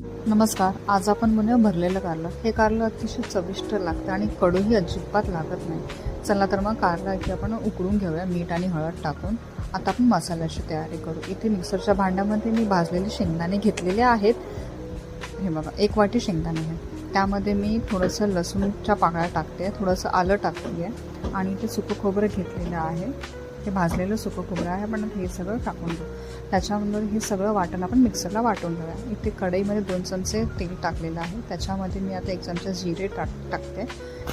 नमस्कार. आज आपण बनवूया भरलेलं कारलं. हे कारलं अतिशय चविष्ट लागतं आणि कडूही अजिबात लागत नाही. चला तर मग कारला की आपण उकळून घेऊया मीठ आणि हळद टाकून. आता आपण मसाल्याची तयारी करू. इथे मिक्सरच्या भांड्यामध्ये मी भाजलेले शेंगदाणे घेतलेले आहेत. हे बघा, 1 वाटी शेंगदाणे आहे. त्यामध्ये मी थोडंसं लसूणच्या पाकळ्या टाकते, थोडंसं आलं टाकते आहे आणि ते सुकं खोबरं घेतलेलं आहे. हे भाजलेलं सुकं खोबरं आहे, पण हे सगळं टाकून घेऊ. त्याच्यानंतर हे सगळं वाटण आपण मिक्सरला वाटून घेऊया. इथे कढईमध्ये 2 चमचे तेल टाकलेलं आहे. त्याच्यामध्ये मी आता 1 चमचा जिरे टाकते.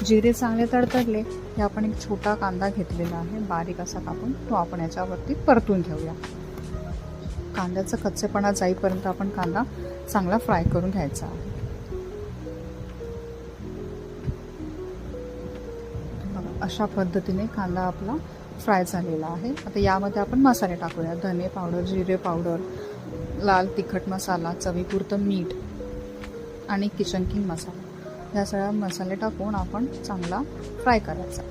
जिरे चांगले तडतडले की आपण एक छोटा कांदा घेतलेला आहे, बारीक असा कापून, तो आपण याच्यावरती परतून घेऊया. कांद्याचा कच्चेपणा जाईपर्यंत आपण कांदा चांगला फ्राय करून घ्यायचा आहे. अशा पद्धतीने कांदा आपला फ्राय झालेला आहे. आता यामध्ये आपण मसाले टाकूया. धने पावडर, जिरे पावडर, लाल तिखट मसाला, चवीपुरतं मीठ आणि किचन किंग मसाला, या सगळ्या मसाले टाकून आपण चांगला फ्राय करायचा.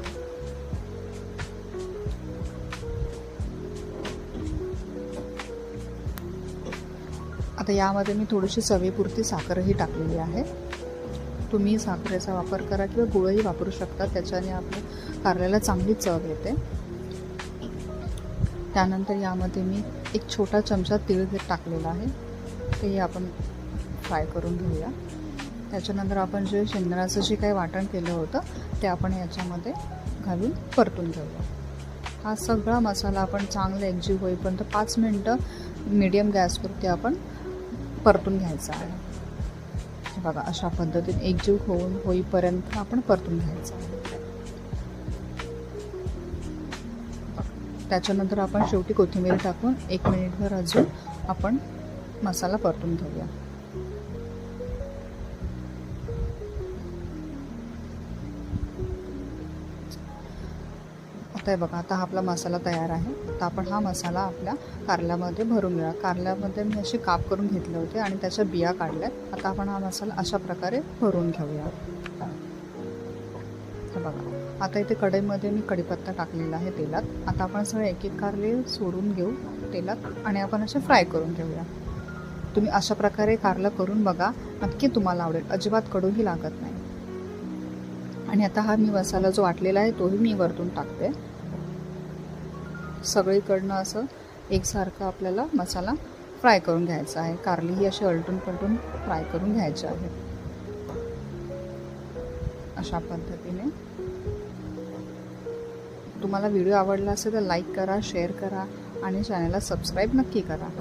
आता यामध्ये मी थोडीशी चवीपुरती साखरही टाकलेली आहे. तुम्ही साखरेचा वापर करा किंवा गुळही वापरू शकता, त्याच्याने आपल्या कारल्याला चांगली चव येते. त्यानंतर यामध्ये मी 1 छोटा चमचा तीळ टाकलेला आहे, तेही आपण फ्राय करून घेऊया. त्याच्यानंतर आपण जे शेंगदाण्याचं जे काही वाटण केलं होतं ते आपण याच्यामध्ये घालून परतून घेऊया. हा सगळा मसाला आपण चांगला एकजीव होईपर्यंत 5 मिनटं मीडियम गॅसवरती आपण परतून घ्यायचा आहे. बघा, अशा पद्धतीने एकजीव होईपर्यंत आपण परतून घ्यायचं आहे. त्याच्यानंतर आपण शेवटी कोथिंबीर टाकून 1 मिनिटभर अजून आपण मसाला परतून घेऊया. आता बघा, आता हा आपला मसाला तयार आहे. आता आपण हा मसाला आपल्या कारल्यामध्ये भरून घेऊया. कारल्यामध्ये मी असे काप करून घेतले होते आणि त्याच्या बिया काढल्यात. आता आपण हा मसाला अशा प्रकारे भरून घेऊया. बघा, आता इथे कढईमध्ये मी कढीपत्ता टाकलेला आहे तेलात. आता आपण सगळे एक कारले सोडून घेऊ तेलात आणि आपण असे फ्राय करून घेऊया. तुम्ही अशा प्रकारे कारलं करून बघा, नक्की तुम्हाला आवडेल. अजिबात कडूही लागत नाही. आणि आता हा मी मसाला जो वाटलेला आहे तोही मी वरतून टाकते. सगळीकडनं असं एकसारखं आपल्याला मसाला फ्राय करून घ्यायचा आहे. कारलीही अशी अलटून पलटून फ्राय करून घ्यायचे आहे. अशा पद्धतीने. तुम्हाला व्हिडिओ आवडला असेल तर लाईक करा, शेअर करा आणि चॅनलला सबस्क्राईब नक्की करा.